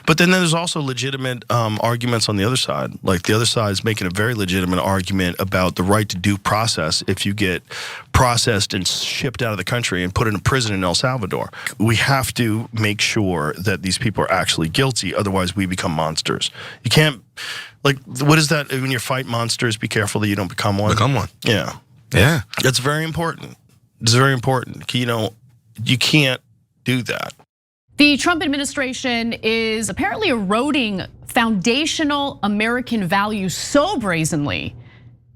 But then there's also legitimate arguments on the other side. Like the other side is making a very legitimate argument about the right to due process if you get processed and shipped out of the country and put in a prison in El Salvador. We have to make sure that these people are actually guilty, otherwise we become monsters. You can't, like, what is that, when you fight monsters, be careful that you don't become one? Become one. Yeah. Yeah. That's very important. It's very important. You know, you can't do that. The Trump administration is apparently eroding foundational American values so brazenly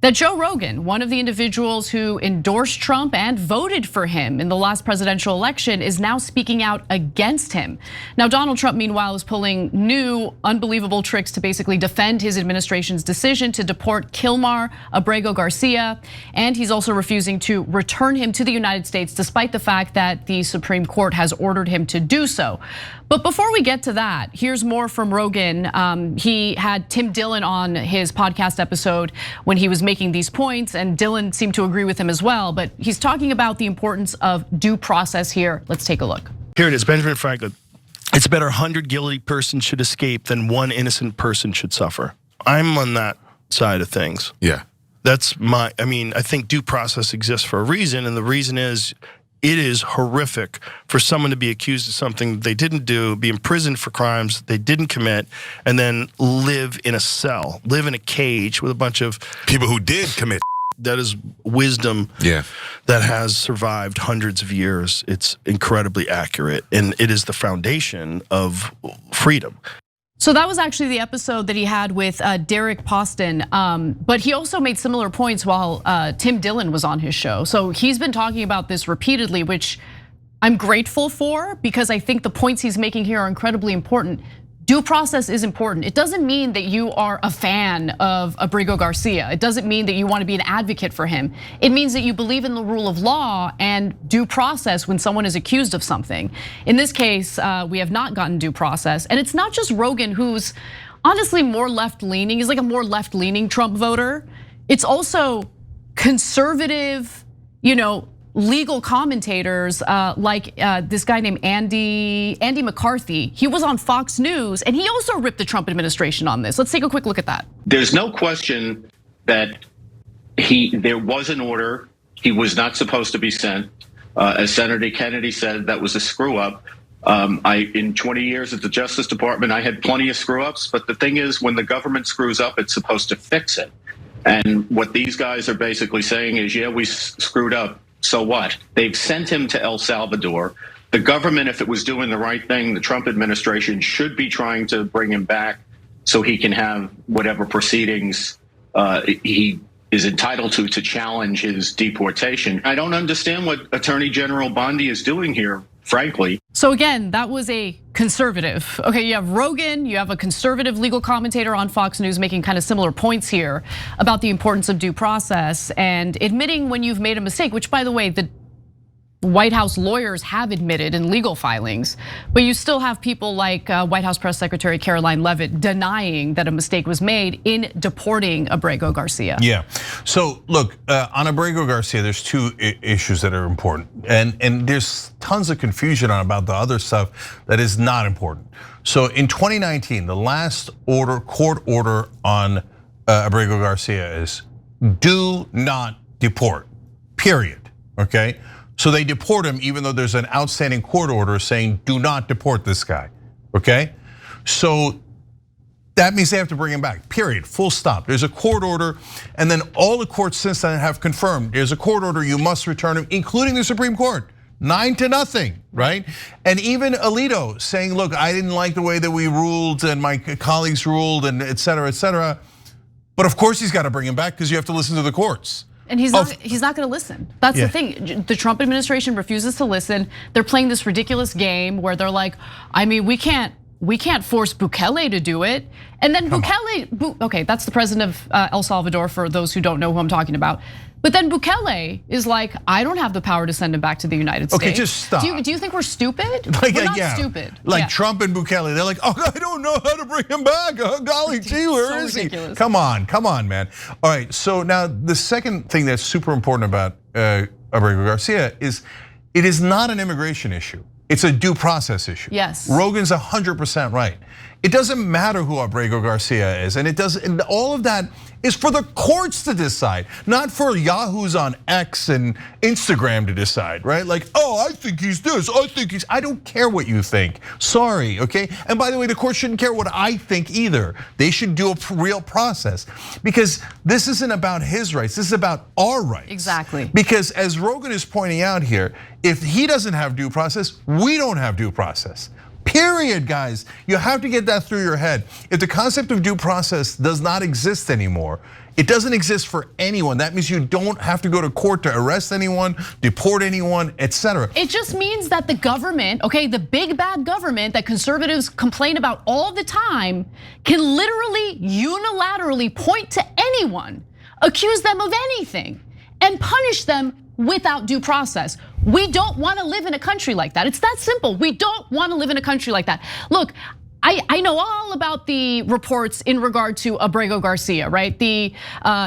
that Joe Rogan, one of the individuals who endorsed Trump and voted for him in the last presidential election, is now speaking out against him. Now, Donald Trump, meanwhile, is pulling new unbelievable tricks to basically defend his administration's decision to deport Kilmar Abrego Garcia. And he's also refusing to return him to the United States, despite the fact that the Supreme Court has ordered him to do so. But before we get to that, here's more from Rogan. He had Tim Dillon on his podcast episode when he was making these points, and Dillon seemed to agree with him as well. But he's talking about the importance of due process here. Let's take a look. Here it is, Benjamin Franklin. It's better 100 guilty persons should escape than 1 innocent person should suffer. I'm on that side of things. Yeah. That's my, I mean, I think due process exists for a reason, and the reason is it is horrific for someone to be accused of something they didn't do, be imprisoned for crimes they didn't commit, and then live in a cell, live in a cage with a bunch of people who did commit. That is wisdom that has survived hundreds of years. It's incredibly accurate, and it is the foundation of freedom. So that was actually the episode that he had with Deric Poston, but he also made similar points while Tim Dillon was on his show. So he's been talking about this repeatedly, which I'm grateful for, because I think the points he's making here are incredibly important. Due process is important. It doesn't mean that you are a fan of Abrego Garcia. It doesn't mean that you want to be an advocate for him. It means that you believe in the rule of law and due process when someone is accused of something. In this case, we have not gotten due process. And it's not just Rogan, who's honestly more left-leaning. He's like a more left-leaning Trump voter. It's also conservative, legal commentators like this guy named Andy McCarthy. He was on Fox News and he also ripped the Trump administration on this. Let's take a quick look at that. There's no question that there was an order. He was not supposed to be sent. As Senator Kennedy said, that was a screw up. In 20 years at the Justice Department, I had plenty of screw ups. But the thing is, when the government screws up, it's supposed to fix it. And what these guys are basically saying is, yeah, we screwed up. So what? They've sent him to El Salvador. The government, if it was doing the right thing, the Trump administration should be trying to bring him back so he can have whatever proceedings he is entitled to challenge his deportation. I don't understand what Attorney General Bondi is doing here, frankly. So again, that was a conservative. Okay, you have Rogan, you have a conservative legal commentator on Fox News making kind of similar points here about the importance of due process and admitting when you've made a mistake, which, by the way, the White House lawyers have admitted in legal filings, but you still have people like White House Press Secretary Caroline Leavitt denying that a mistake was made in deporting Abrego Garcia. Yeah, so look, on Abrego Garcia, there's 2 issues that are important, and there's tons of confusion about the other stuff that is not important. So in 2019, the last court order on Abrego Garcia is do not deport, period, okay? So they deport him even though there's an outstanding court order saying do not deport this guy, okay? So that means they have to bring him back, period, full stop. There's a court order, and then all the courts since then have confirmed there's a court order, you must return him, including the Supreme Court. 9-0, right? And even Alito saying, look, I didn't like the way that we ruled and my colleagues ruled and et cetera, but of course he's got to bring him back because you have to listen to the courts. And he's not going to listen. That's the thing. The Trump administration refuses to listen. They're playing this ridiculous game where they're like, I mean, we can't force Bukele to do it. And then okay, that's the president of El Salvador for those who don't know who I'm talking about. But then Bukele is like, I don't have the power to send him back to the United States. Okay, just stop. Do you think we're stupid? Like, we're not stupid. Like Trump and Bukele, they're like, oh, I don't know how to bring him back. Oh, golly gee, where is he? Come on, man. All right, so now the second thing that's super important about Abrego Garcia is it is not an immigration issue. It's a due process issue. Yes. Rogan's 100% right. It doesn't matter who Abrego Garcia is, and all of that is for the courts to decide, not for yahoos on X and Instagram to decide, right? Like, oh, I think he's this, I don't care what you think. Sorry, okay? And by the way, the court shouldn't care what I think either. They should do a real process, because this isn't about his rights, this is about our rights. Exactly. Because as Rogan is pointing out here, if he doesn't have due process, we don't have due process. Period, guys. You have to get that through your head. If the concept of due process does not exist anymore, it doesn't exist for anyone. That means you don't have to go to court to arrest anyone, deport anyone, etc. It just means that the government, okay, the big bad government that conservatives complain about all the time, can literally unilaterally point to anyone, accuse them of anything, and punish them without due process. We don't want to live in a country like that. It's that simple. We don't want to live in a country like that. Look, I know all about the reports in regard to Abrego Garcia, right?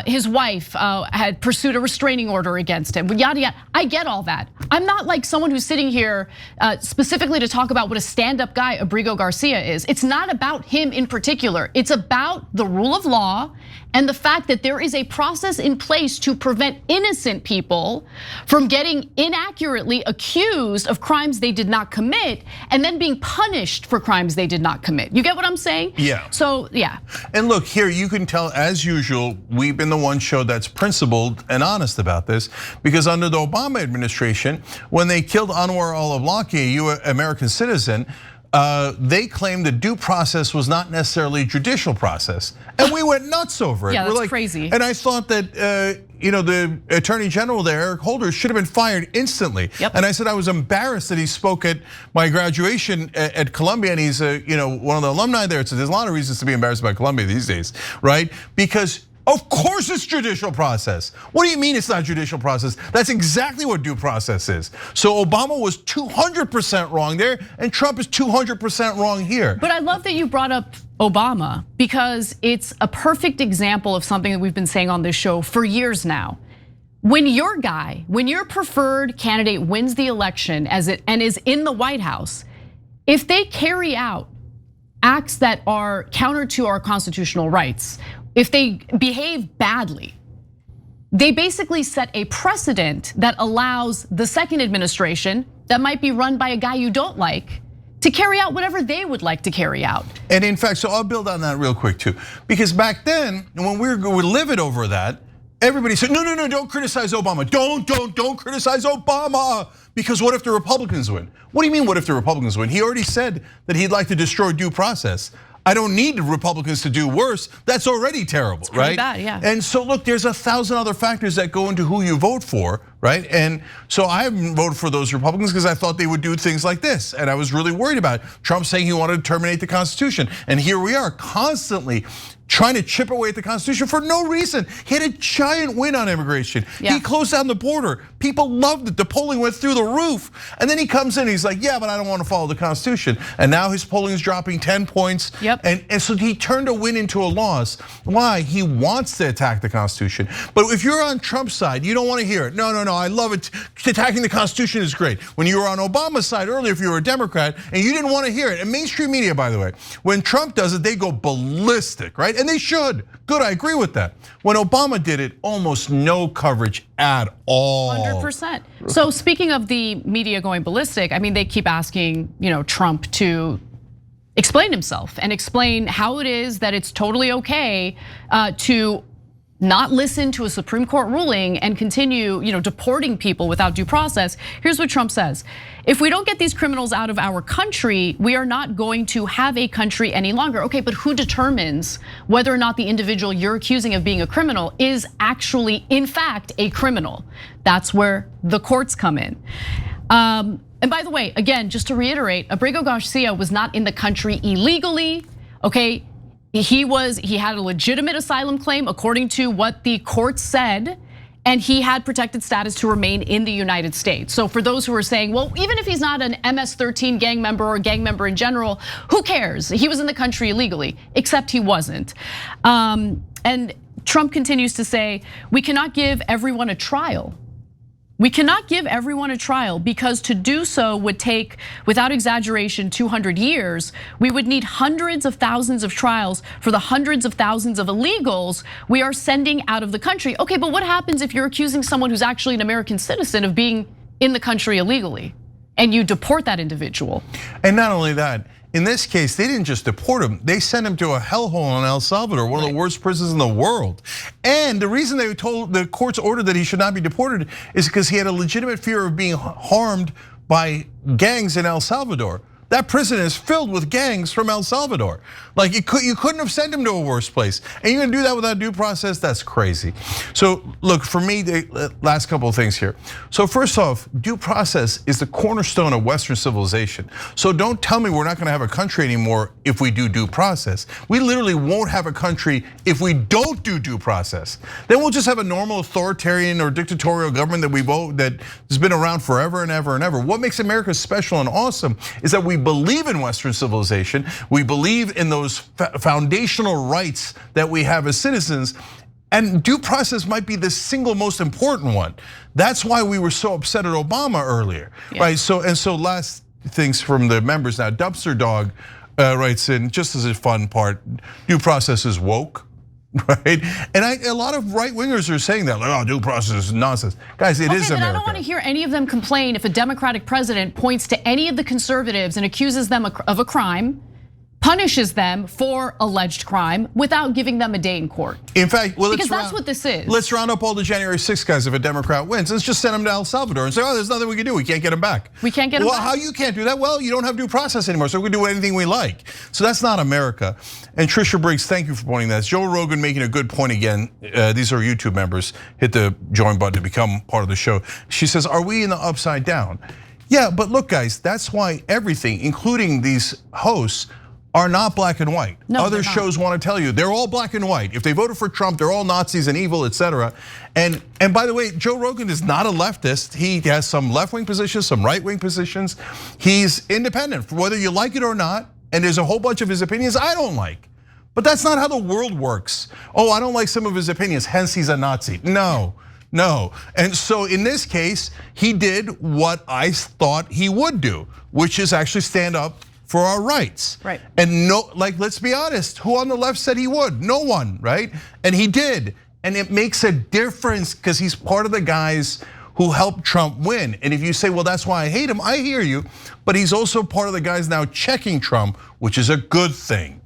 His wife had pursued a restraining order against him, yada yada. I get all that. I'm not like someone who's sitting here specifically to talk about what a stand-up guy Abrego Garcia is. It's not about him in particular. It's about the rule of law and the fact that there is a process in place to prevent innocent people from getting inaccurately accused of crimes they did not commit and then being punished for crimes they did not commit. You get what I'm saying? Yeah. So, yeah. And look, here you can tell, as usual, we've been the one show that's principled and honest about this, because under the Obama administration, when they killed Anwar al-Awlaki, a American citizen, they claimed that due process was not necessarily a judicial process, and we went nuts over it. Yeah, that's crazy. And I thought that the Attorney General there, Eric Holder, should have been fired instantly. Yep. And I said I was embarrassed that he spoke at my graduation at Columbia, and he's one of the alumni there. So there's a lot of reasons to be embarrassed about Columbia these days, right? Because of course it's judicial process. What do you mean it's not judicial process? That's exactly what due process is. So Obama was 200% wrong there, and Trump is 200% wrong here. But I love that you brought up Obama, because it's a perfect example of something that we've been saying on this show for years now. When your preferred candidate wins the election and is in the White House, if they carry out acts that are counter to our constitutional rights, if they behave badly, they basically set a precedent that allows the second administration that might be run by a guy you don't like to carry out whatever they would like to carry out. And in fact, so I'll build on that real quick too, because back then, when we were livid over that, everybody said, no, don't criticize Obama. Don't criticize Obama, because what if the Republicans win? What do you mean, what if the Republicans win? He already said that he'd like to destroy due process. I don't need Republicans to do worse. That's already terrible, right? Bad, yeah. And so look, there's 1,000 other factors that go into who you vote for, right? And so I haven't voted for those Republicans because I thought they would do things like this, and I was really worried about it. Trump saying he wanted to terminate the Constitution, and here we are constantly trying to chip away at the Constitution for no reason. He had a giant win on immigration. Yeah. He closed down the border. People loved it. The polling went through the roof. And then he comes in, he's like, yeah, but I don't want to follow the Constitution. And now his polling is dropping 10 points. Yep. And so he turned a win into a loss. Why? He wants to attack the Constitution. But if you're on Trump's side, you don't want to hear it. No, I love it. Attacking the Constitution is great. When you were on Obama's side earlier, if you were a Democrat, and you didn't want to hear it, and mainstream media, by the way, when Trump does it, they go ballistic, right? And they should. Good, I agree with that. When Obama did it, almost no coverage at all. 100%. So speaking of the media going ballistic, I mean, they keep asking, Trump to explain himself and explain how it is that it's totally okay to not listen to a Supreme Court ruling and continue, deporting people without due process. Here's what Trump says: if we don't get these criminals out of our country, we are not going to have a country any longer. Okay, but who determines whether or not the individual you're accusing of being a criminal is actually, in fact, a criminal? That's where the courts come in. And by the way, again, just to reiterate, Abrego Garcia was not in the country illegally, okay? He had a legitimate asylum claim according to what the court said, and he had protected status to remain in the United States. So for those who are saying, well, even if he's not an MS-13 gang member or a gang member in general, who cares? He was in the country illegally, except he wasn't. And Trump continues to say, we cannot give everyone a trial. We cannot give everyone a trial because to do so would take, without exaggeration, 200 years. We would need hundreds of thousands of trials for the hundreds of thousands of illegals we are sending out of the country. Okay, but what happens if you're accusing someone who's actually an American citizen of being in the country illegally and you deport that individual? And not only that, in this case, they didn't just deport him, they sent him to a hellhole in El Salvador, one of the worst prisons in the world. And the reason they told the court's ordered that he should not be deported is because he had a legitimate fear of being harmed by gangs in El Salvador. That prison is filled with gangs from El Salvador. Like you couldn't have sent him to a worse place. And you're gonna do that without due process? That's crazy. So look, for me, the last couple of things here. So first off, due process is the cornerstone of Western civilization. So don't tell me we're not gonna have a country anymore if we do due process. We literally won't have a country if we don't do due process. Then we'll just have a normal authoritarian or dictatorial government that has been around forever and ever and ever. What makes America special and awesome is that we believe in Western civilization. We believe in those foundational rights that we have as citizens, and due process might be the single most important one. That's why we were so upset at Obama earlier, right? So last things from the members now. Dumpster Dog writes in, just as a fun part, due process is woke. Right, and a lot of right wingers are saying that, like, oh, due process is nonsense, guys. It is America. But I don't want to hear any of them complain if a Democratic president points to any of the conservatives and accuses them of a crime, punishes them for alleged crime without giving them a day in court. In fact, well, because that's what this is. Let's round up all the January 6th guys if a Democrat wins. Let's just send them to El Salvador and say, oh, there's nothing we can do. We can't get them back. We can't get them back. Well, how you can't do that? Well, you don't have due process anymore, so we can do anything we like. So that's not America. And Trisha Briggs, thank you for pointing that. Joe Rogan making a good point again. These are YouTube members. Hit the join button to become part of the show. She says, are we in the upside down? Yeah, but look, guys, that's why everything, including these hosts, are not black and white. No, other shows want to tell you they're all black and white. If they voted for Trump, they're all Nazis and evil, etc. And by the way, Joe Rogan is not a leftist. He has some left-wing positions, some right-wing positions. He's independent, whether you like it or not. And there's a whole bunch of his opinions I don't like. But that's not how the world works. Oh, I don't like some of his opinions, hence he's a Nazi. No. And so in this case, he did what I thought he would do, which is actually stand up for our rights. Right. And no, like, let's be honest, who on the left said he would? No one, right? And he did. And it makes a difference because he's part of the guys who helped Trump win. And if you say, well, that's why I hate him, I hear you. But he's also part of the guys now checking Trump, which is a good thing.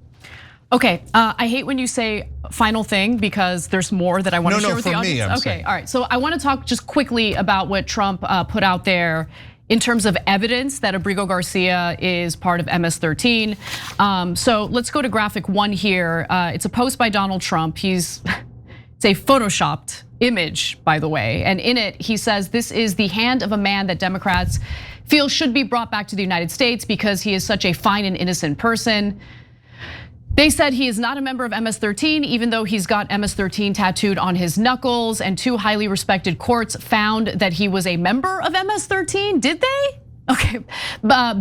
Okay, I hate when you say final thing because there's more that I want to share with the audience. Okay, all right. So I want to talk just quickly about what Trump put out there in terms of evidence that Abrego Garcia is part of MS-13. So let's go to graphic 1 here. It's a post by Donald Trump. It's a photoshopped image, by the way. And in it, he says, this is the hand of a man that Democrats feel should be brought back to the United States because he is such a fine and innocent person. They said he is not a member of MS-13, even though he's got MS-13 tattooed on his knuckles, and 2 highly respected courts found that he was a member of MS-13, did they? Okay,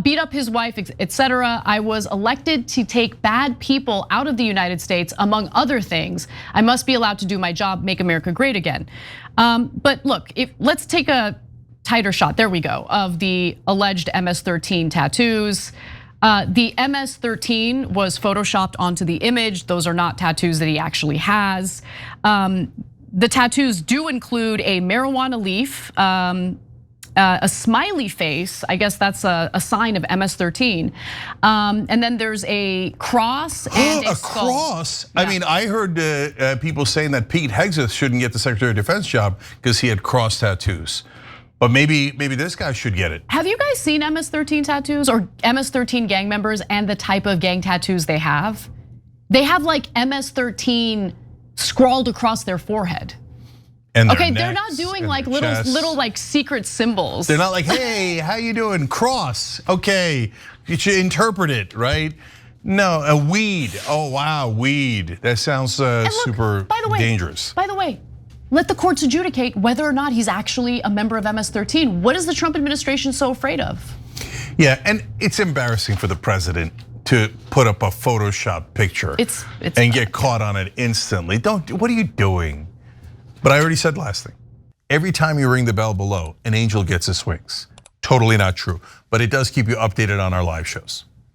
beat up his wife, etc. I was elected to take bad people out of the United States, among other things. I must be allowed to do my job, make America great again. But look, let's take a tighter shot, there we go, of the alleged MS-13 tattoos. The MS-13 was photoshopped onto the image. Those are not tattoos that he actually has. The tattoos do include a marijuana leaf, a smiley face. I guess that's a sign of MS-13. And then there's a cross and a skull. Cross? Yeah. I mean, I heard people saying that Pete Hegseth shouldn't get the Secretary of Defense job because he had cross tattoos. But maybe this guy should get it. Have you guys seen MS-13 tattoos or MS-13 gang members and the type of gang tattoos they have? They have like MS-13 scrawled across their forehead. And okay, they're not doing like little like secret symbols. They're not like, hey, how you doing? Cross. Okay, you should interpret it, right? No, a weed. Oh wow, weed. That sounds super dangerous. By the way, let the courts adjudicate whether or not he's actually a member of MS-13. What is the Trump administration so afraid of? Yeah, and it's embarrassing for the president to put up a Photoshop picture and get caught on it instantly. What are you doing? But I already said last thing. every time you ring the bell below, an angel gets his wings. Totally not true, but it does keep you updated on our live shows.